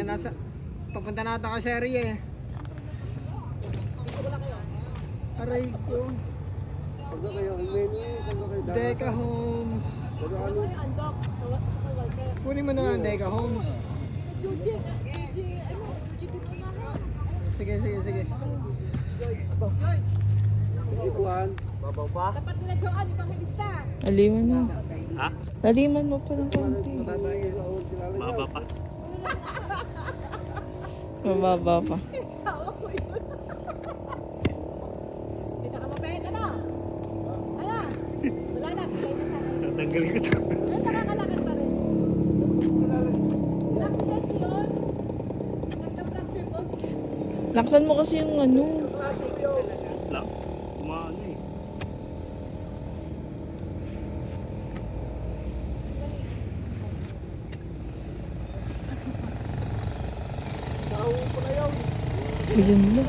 Papunta na ata ka serye eh. Aray ko. Pagka kayo, menu, pagka kayo Deca Homes. Kunin mo na lang Deca Homes. Sige. Ipuan. Babaw pa? Dapat nila doon, ibang lista. Aliman mo. Ha? Aliman mo pa ng konti. Mababa yan. Mababa pa. Mababa pa. Sawa ko yun. Hindi ka mapahit, ano? Ano? Wala na, kaya na sana. Tatanggalin ko ito. Ay, nakakalakad pa rin. Accident yun. Nagka-fracture po. Laksan mo kasi yung ano. Lang. Kumano eh. Ayan na.